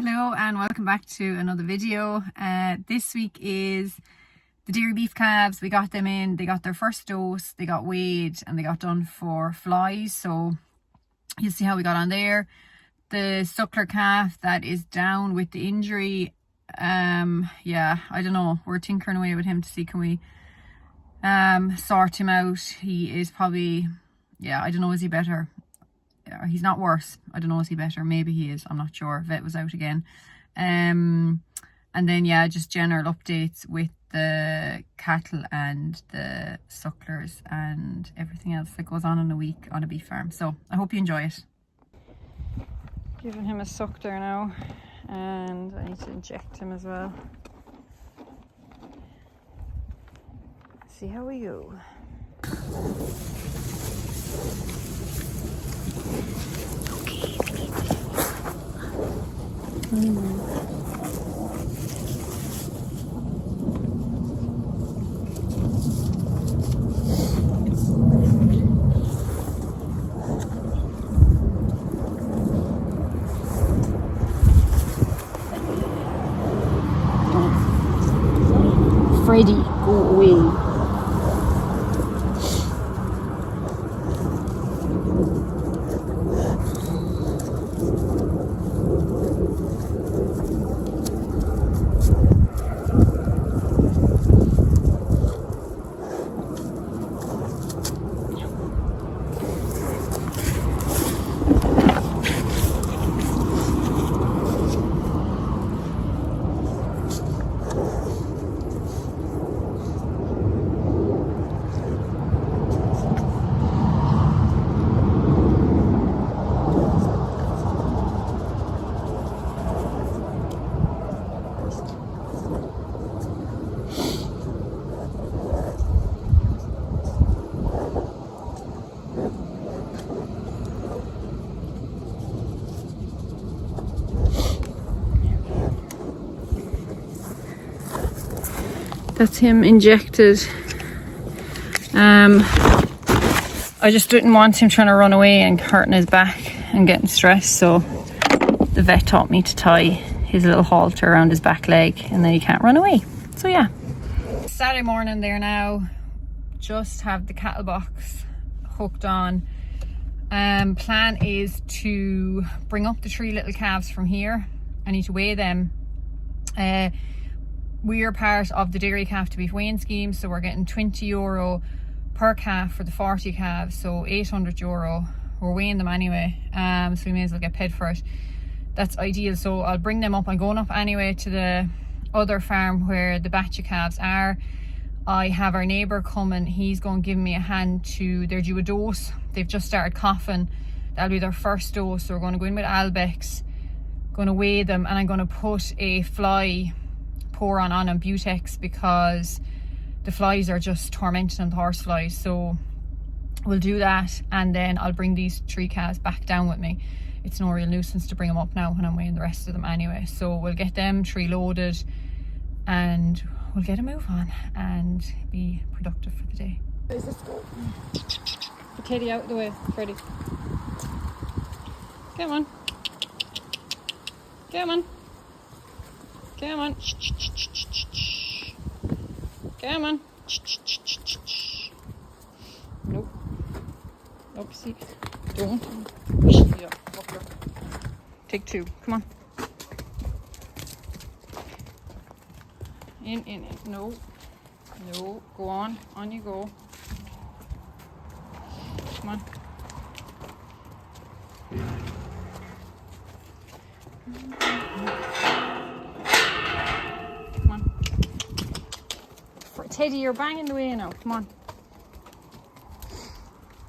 Hello and welcome back to another video. This week is the dairy beef calves. We got them in, they got their first dose, they got weighed and they got done for flies, so you'll see how we got on there. The suckler calf that is down with the injury, yeah, I don't know, we're tinkering away with him to see can we sort him out. He is probably, yeah, I don't know, is he better? He's not worse. I don't know, is he better? Maybe he is, I'm not sure. Vet was out again. And then yeah, just general updates with the cattle and the sucklers and everything else that goes on in a week on a beef farm. So I hope you enjoy it. Giving him a suckler now, and I need to inject him as well. See how we go. Freddy, go away. That's him injected. I just didn't want him trying to run away and hurting his back and getting stressed, so the vet taught me to tie his little halter around his back leg and then he can't run away. So yeah. Saturday morning there now, just have the cattle box hooked on. Plan is to bring up the 3 little calves from here. I need to weigh them. We are part of the dairy calf to beef weighing scheme, so we're getting €20 per calf for the 40 calves, so €800. We're weighing them anyway, so we may as well get paid for it. That's ideal. So I'll bring them up. I'm going up anyway to the other farm where the batch of calves are. I have our neighbour coming. He's going to give me a hand to, they're due a dose. They've just started coughing. That'll be their first dose. So we're going to go in with Albex, going to weigh them, and I'm going to put a fly pour on Butex because the flies are just tormenting them, the horse flies. So we'll do that, and then I'll bring these 3 calves back down with me. It's no real nuisance to bring them up now when I'm weighing the rest of them anyway. So we'll get them 3 loaded and we'll get a move on and be productive for the day. Where's this go? Put Teddy out of the way, Freddie. Come on. Come on. Come on. Come on. Nope. Nope, see. Don't. Yeah, up here. Take 2. Come on. In. No. No. Go on. On you go. Come on. Teddy, you're banging the way now. Come on.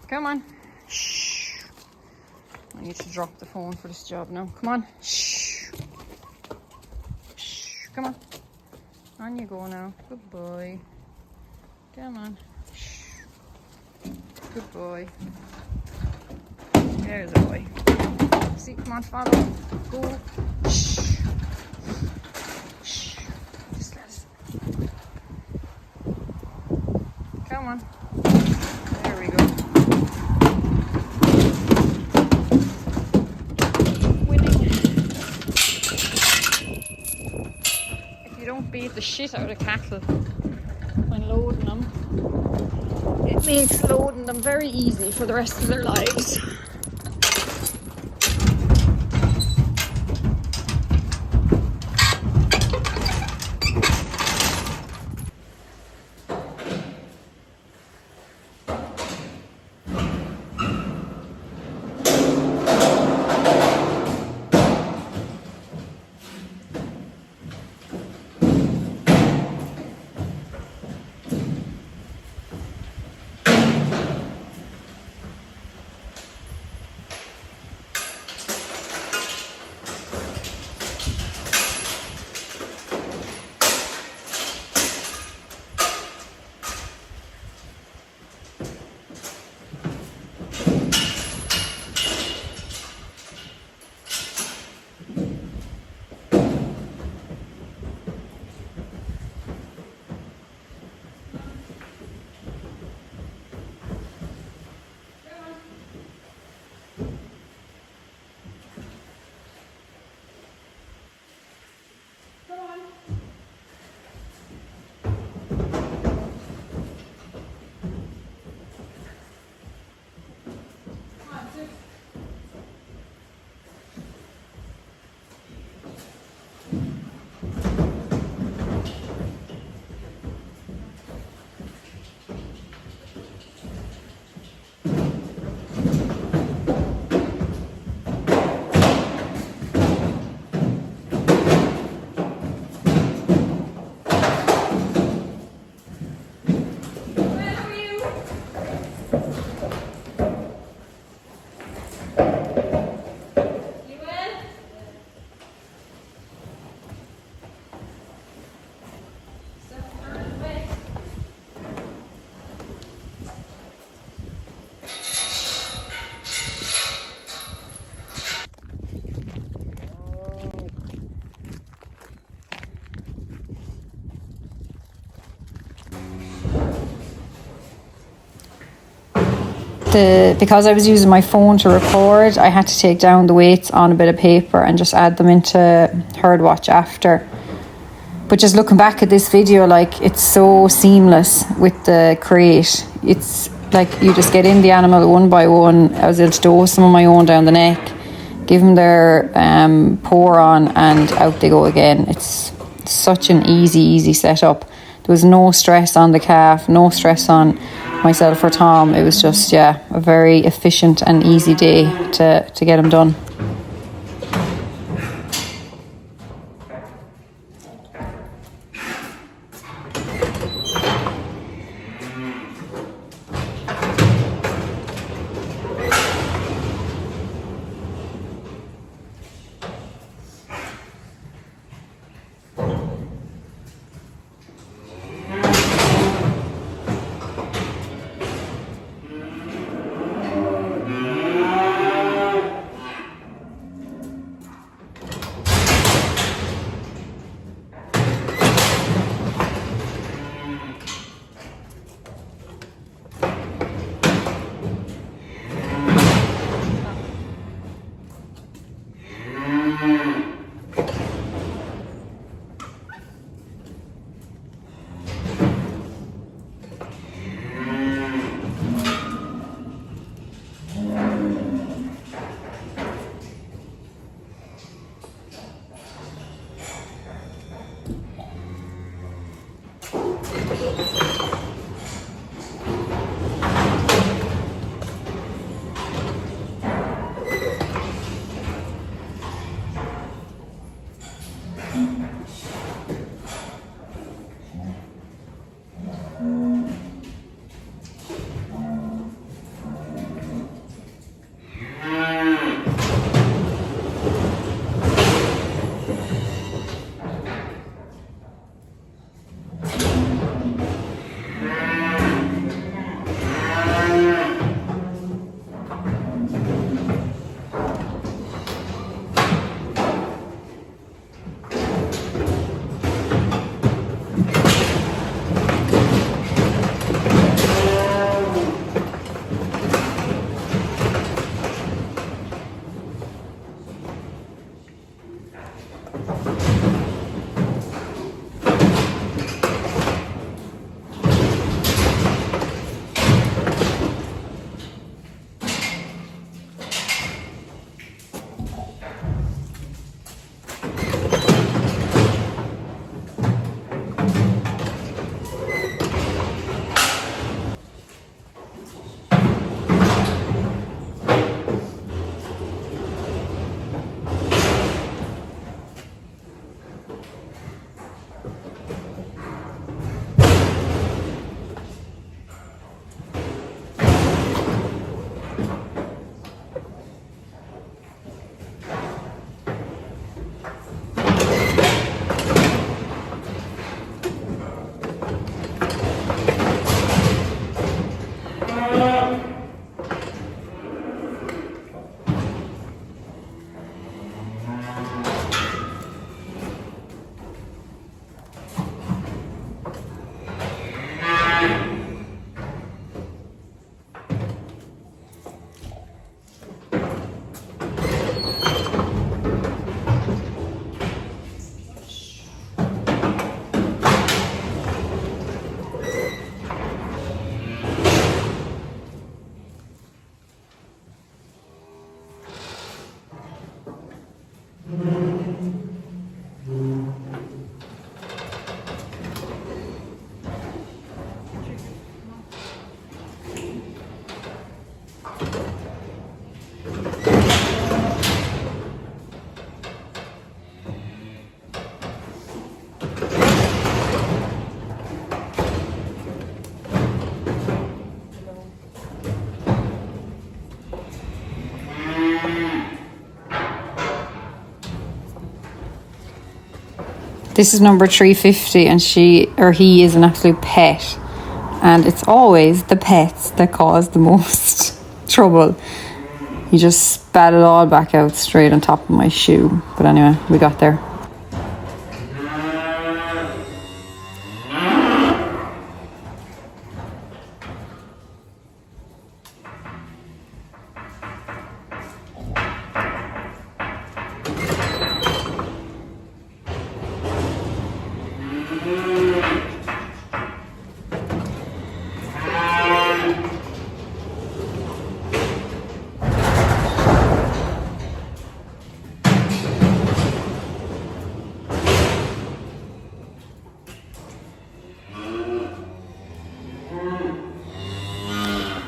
Come on. Shh. I need to drop the phone for this job now. Come on. Shh. Shh. Come on. On you go now. Good boy. Come on. Shh. Good boy. There's a boy. See, come on, follow. Go. Shh. Shh. Just let us. Come on. There we go. Winning. beat the shit out of cattle when loading them. It makes loading them very easy for the rest of their lives. Because I was using my phone to record, I had to take down the weights on a bit of paper and just add them into Herd Watch after. But just looking back at this video, like, it's so seamless with the crate. It's like you just get in the animal one by one. I was able to dose some of my own down the neck, give them their pour on, and out they go again. It's such an easy setup. There was no stress on the calf, no stress on myself or Tom. It was just, yeah, a very efficient and easy day to get them done. This is number 350 and he is an absolute pet. And it's always the pets that cause the most trouble. He just spat it all back out straight on top of my shoe. But anyway, we got there.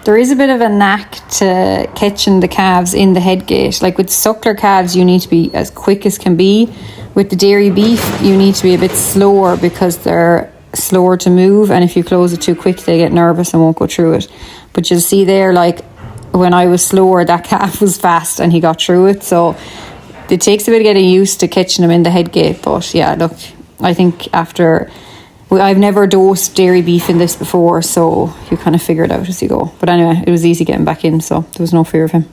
There is a bit of a knack to catching the calves in the head gate. Like with suckler calves, you need to be as quick as can be. With the dairy beef, you need to be a bit slower because they're slower to move. And if you close it too quick, they get nervous and won't go through it. But you'll see there, like when I was slower, that calf was fast and he got through it. So it takes a bit of getting used to catching them in the head gate. But yeah, look, I think I've never dosed dairy beef in this before, so you kind of figure it out as you go. But anyway, it was easy getting back in, so there was no fear of him.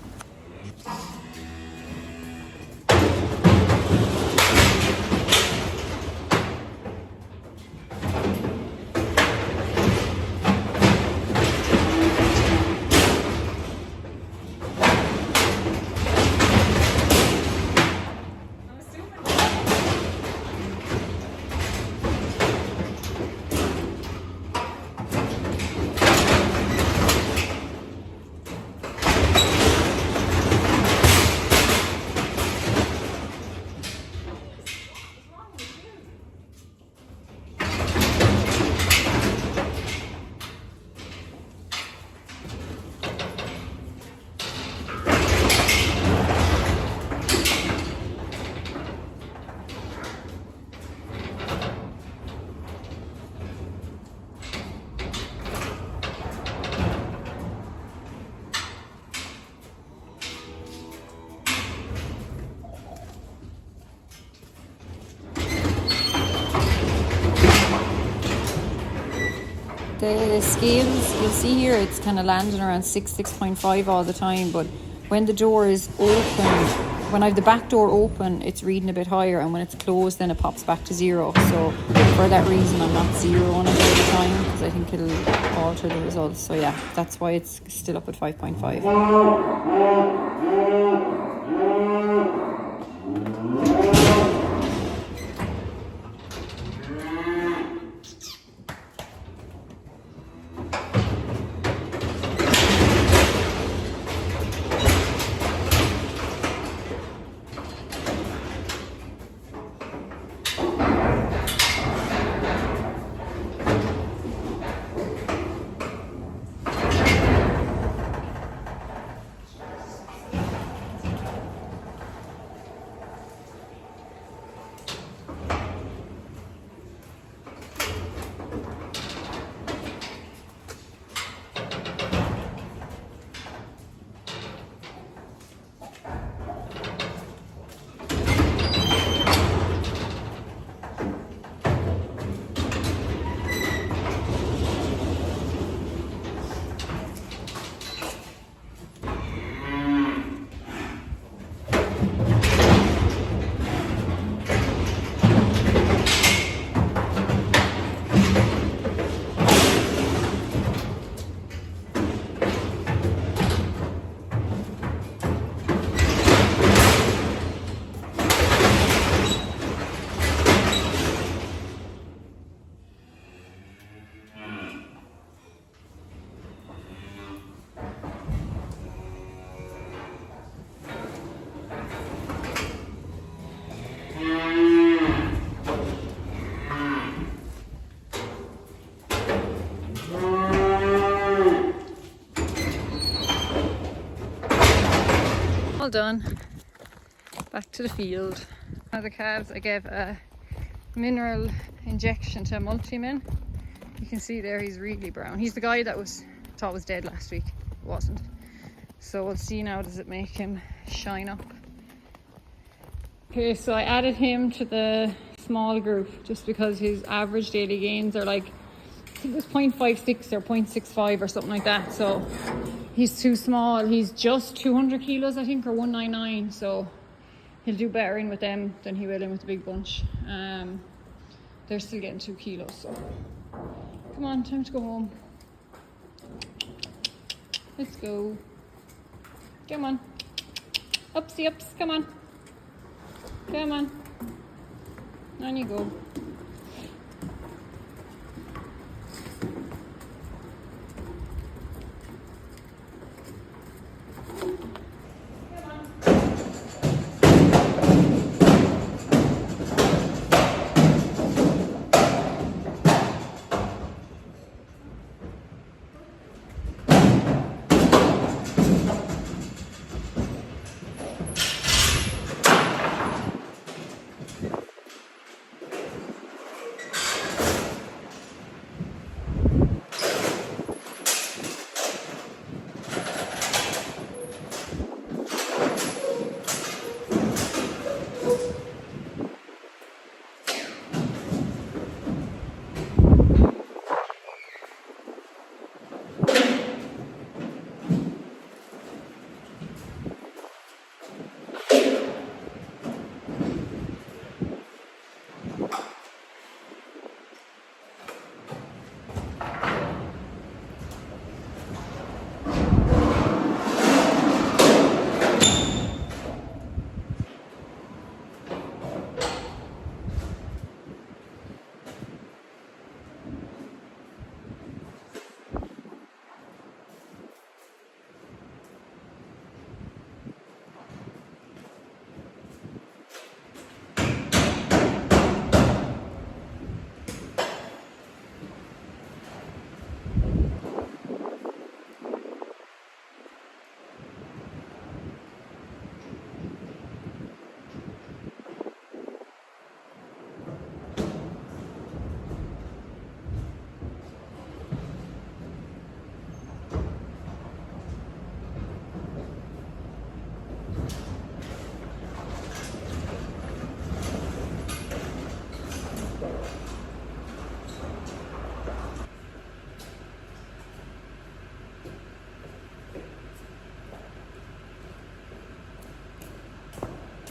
The scales, you'll see here, it's kind of landing around 6.5 all the time, but when the door is open, when I have the back door open, it's reading a bit higher, and when it's closed, then it pops back to 0. So for that reason, I'm not zeroing it all the time, because I think it'll alter the results. So yeah, that's why it's still up at 5.5. All done. Back to the field. Now the calves, I gave a mineral injection to a multi-min. You can see there he's really brown. He's the guy that thought was dead last week. It wasn't. So we'll see now, does it make him shine up. Okay, so I added him to the small group, just because his average daily gains are like, I think it was 0.56 or 0.65 or something like that. So he's too small. He's just 200 kilos, I think, or 199. So he'll do better in with them than he will in with the big bunch. They're still getting 2 kilos. So come on, time to go home. Let's go. Come on. Upsy ups, come on. Come on. On you go.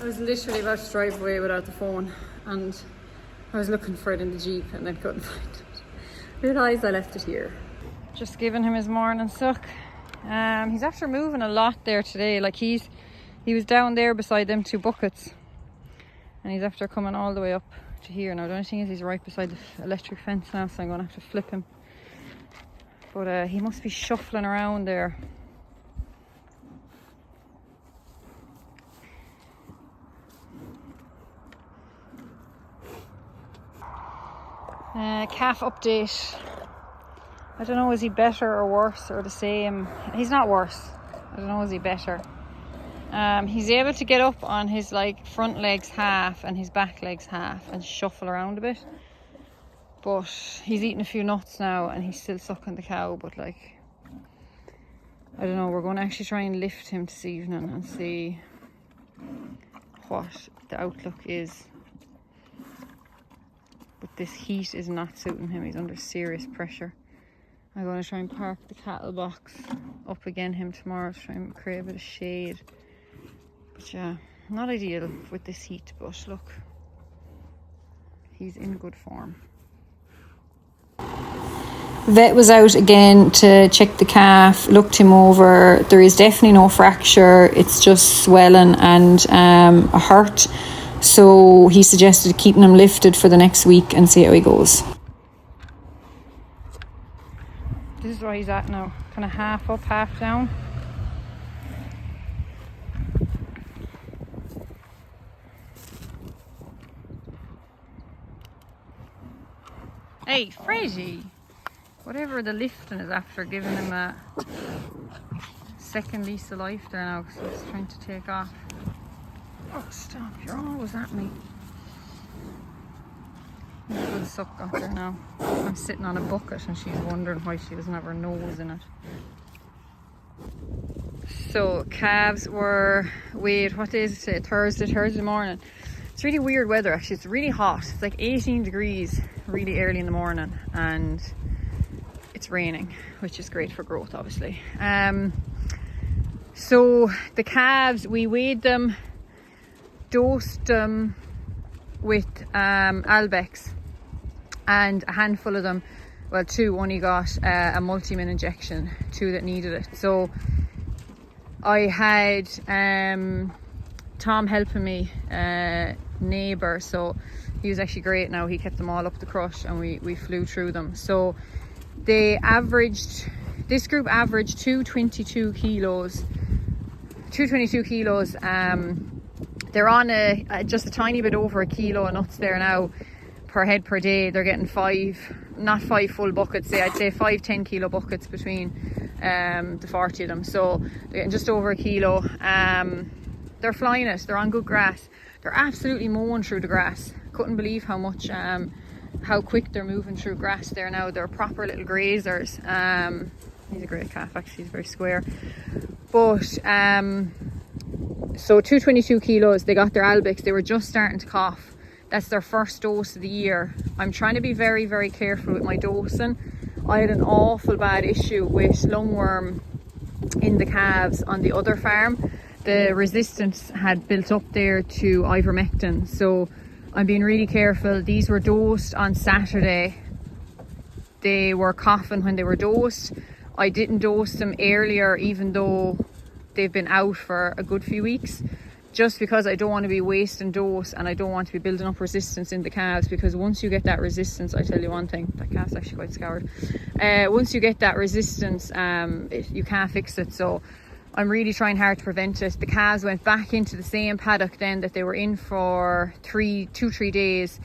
I was literally about to drive away without the phone, and I was looking for it in the Jeep and then couldn't find it. Realised I left it here. Just giving him his morning suck. He's after moving a lot there today. Like he was down there beside them 2 buckets, and he's after coming all the way up to here. Now the only thing is he's right beside the electric fence now, so I'm gonna have to flip him. But he must be shuffling around there. Calf update. I don't know, is he better or worse or the same? He's not worse. I don't know, is he better? He's able to get up on his like front legs half and his back legs half and shuffle around a bit. But he's eating a few nuts now and he's still sucking the cow. But like, I don't know, we're going to actually try and lift him this evening and see what the outlook is. But this heat is not suiting him. He's under serious pressure. I'm going to try and park the cattle box up again him tomorrow to try and create a bit of shade. But yeah, not ideal with this heat, but look, he's in good form. Vet was out again to check the calf, looked him over. There is definitely no fracture. It's just swelling and a hurt. So he suggested keeping him lifted for the next week and see how he goes. This is where he's at now, kind of half up, half down. Hey, Freddy! Whatever the lifting is after, giving him a second lease of life there now, because he's trying to take off. Oh, stop, you're always at me. He's a good suck up there now. I'm sitting on a bucket and she's wondering why she doesn't have her nose in it. So calves were weighed, what day is it today? Thursday morning. It's really weird weather actually. It's really hot. It's like 18 degrees really early in the morning, and it's raining, which is great for growth obviously. So the calves, we weighed them, dosed them with Albex, and a handful of them, well, 2 only got a multi-min injection, 2 that needed it. So I had Tom helping me, neighbour, so he was actually great. Now he kept them all up the crush, and we flew through them. So they averaged, this group averaged 222 kilos. They're on just a tiny bit over a kilo of nuts there now per head per day. They're getting 5, not 5 full buckets, I'd say 5 10-kilo buckets between the 40 of them. So they're getting just over a kilo. They're flying it. They're on good grass. They're absolutely mowing through the grass. Couldn't believe how much, how quick they're moving through grass there now. They're proper little grazers. He's a great calf actually. He's very square. But so 222 kilos. They got their Albex. They were just starting to cough. That's their first dose of the year. I'm trying to be very, very careful with my dosing. I had an awful bad issue with lungworm in the calves on the other farm. The resistance had built up there to ivermectin, so I'm being really careful. These were dosed on Saturday. They were coughing when they were dosed. I didn't dose them earlier, even though they've been out for a good few weeks, just because I don't want to be wasting dose, and I don't want to be building up resistance in the calves, because once you get that resistance, I tell you one thing, that calf's actually quite scoured. Once you get that resistance, you can't fix it. So I'm really trying hard to prevent it. The calves went back into the same paddock then that they were in for 3 days,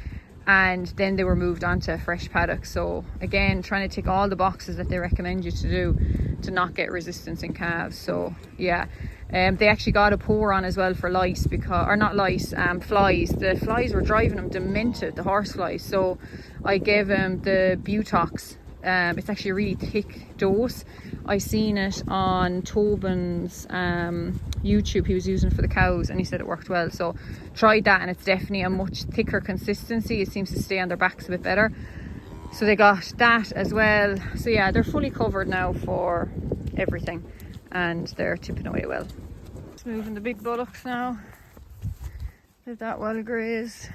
and then they were moved on to a fresh paddock. So again, trying to tick all the boxes that they recommend you to do to not get resistance in calves. So yeah, they actually got a pour on as well for lice, because, or not lice, flies. The flies were driving them demented, the horse flies. So I gave him the Butox. It's actually a really thick dose. I seen it on Tobin's YouTube. He was using it for the cows, and he said it worked well. So tried that, and it's definitely a much thicker consistency. It seems to stay on their backs a bit better. So they got that as well. So yeah, they're fully covered now for everything, and they're tipping away well. Just moving the big bullocks now. Let that well graze.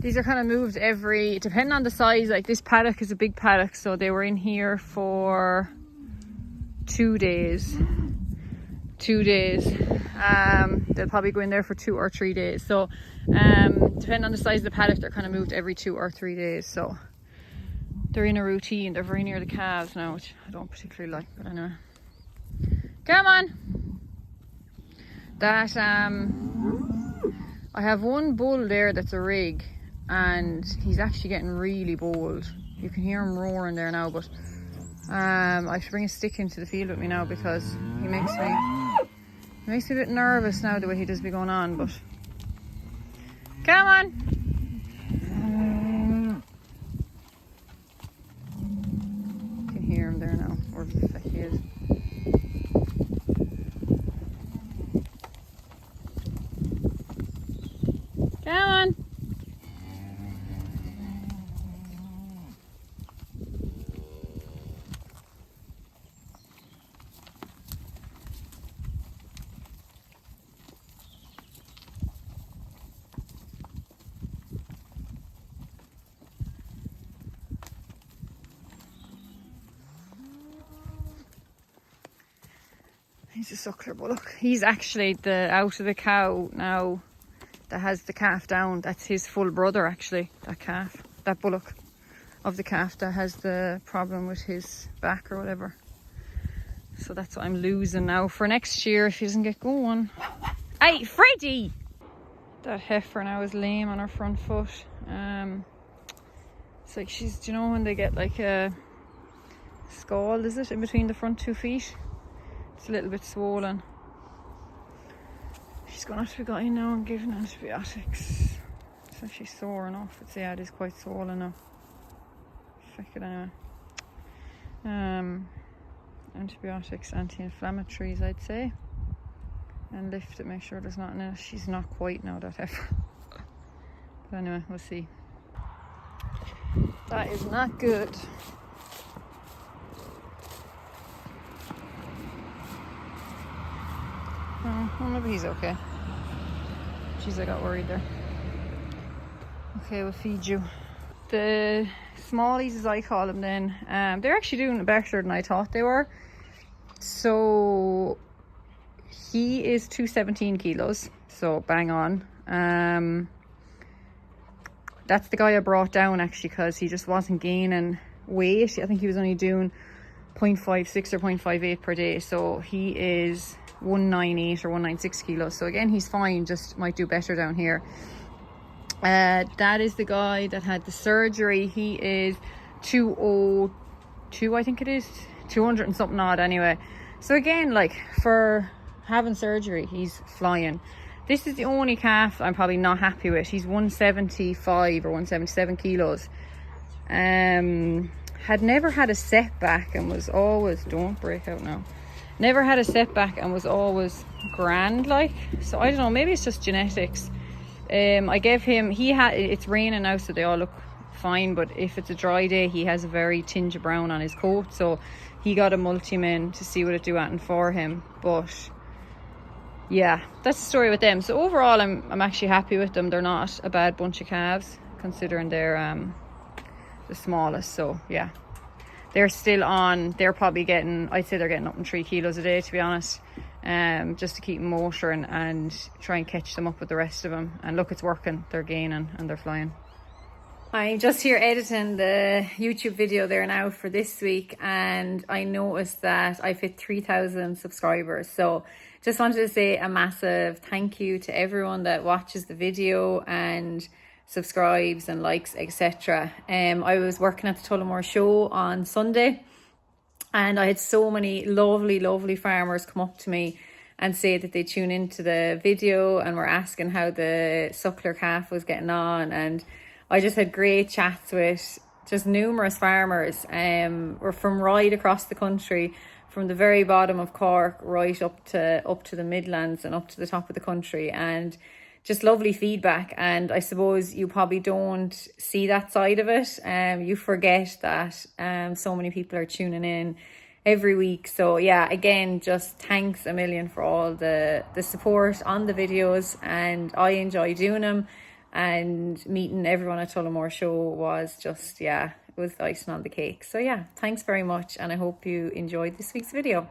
These are kind of moved depending on the size. Like this paddock is a big paddock, so they were in here for 2 days. They'll probably go in there for 2 or 3 days. So depending on the size of the paddock, they're kind of moved every 2 or 3 days. So they're in a routine. They're very near the calves now, which I don't particularly like, but anyway. Come on. That I have one bull there that's a rig, and he's actually getting really bold. You can hear him roaring there now, but I should bring a stick into the field with me now, because he makes me a bit nervous now, the way he does be going on. But come on. You can hear him there now, wherever the heck he is. Come on. He's a suckler bullock. He's actually the out of the cow now that has the calf down. That's his full brother actually, that calf, that bullock of the calf that has the problem with his back or whatever. So that's what I'm losing now for next year if he doesn't get going. Hey, Freddie! That heifer now is lame on her front foot. It's like she's, do you know when they get like a scald, is it, in between the front 2 feet? It's a little bit swollen. She's going to have to be got in now and given antibiotics. So she's sore enough. It's, yeah, it is quite swollen now. Check it anyway. Antibiotics, anti-inflammatories, I'd say. And lift it, make sure there's nothing in it. She's not quite now, that heifer. But anyway, we'll see. That is not good. Oh, maybe he's okay. Jeez, I got worried there. Okay, we'll feed you. The smallies, as I call them then, they're actually doing better than I thought they were. So he is 217 kilos, so bang on. That's the guy I brought down actually, because he just wasn't gaining weight. I think he was only doing 0.56 or 0.58 per day, so he is 198 or 196 kilos. So again, he's fine, just might do better down here. That is the guy that had the surgery. He is 202, I think it is, 200 and something odd anyway. So again, like, for having surgery, he's flying. This is the only calf I'm probably not happy with. He's 175 or 177 kilos. Had never had a setback and was always, don't break out now, never had a setback and was always grand, like. So I don't know, maybe it's just genetics. I gave him, it's raining now, so they all look fine, but if it's a dry day, he has a very tinge of brown on his coat, so he got a multi-min to see what it do at for him. But yeah, that's the story with them. So overall, I'm actually happy with them. They're not a bad bunch of calves considering they're the smallest. So yeah, they're still on, they're probably getting, I'd say they're getting up in 3 kilos a day, to be honest. Just to keep them motoring and try and catch them up with the rest of them. And look, it's working. They're gaining and they're flying. I'm just here editing the YouTube video there now for this week, and I noticed that I've hit 3,000 subscribers. So just wanted to say a massive thank you to everyone that watches the video and subscribes and likes, etc. I was working at the Tullamore show on Sunday, and I had so many lovely farmers come up to me and say that they tune into the video and were asking how the suckler calf was getting on. And I just had great chats with just numerous farmers. We're from right across the country, from the very bottom of Cork right up to the Midlands and up to the top of the country, and just lovely feedback. And I suppose you probably don't see that side of it. You forget that so many people are tuning in every week. So yeah, again, just thanks a million for all the support on the videos, and I enjoy doing them. And meeting everyone at Tullamore show was just, yeah, it was icing on the cake. So yeah, thanks very much, and I hope you enjoyed this week's video.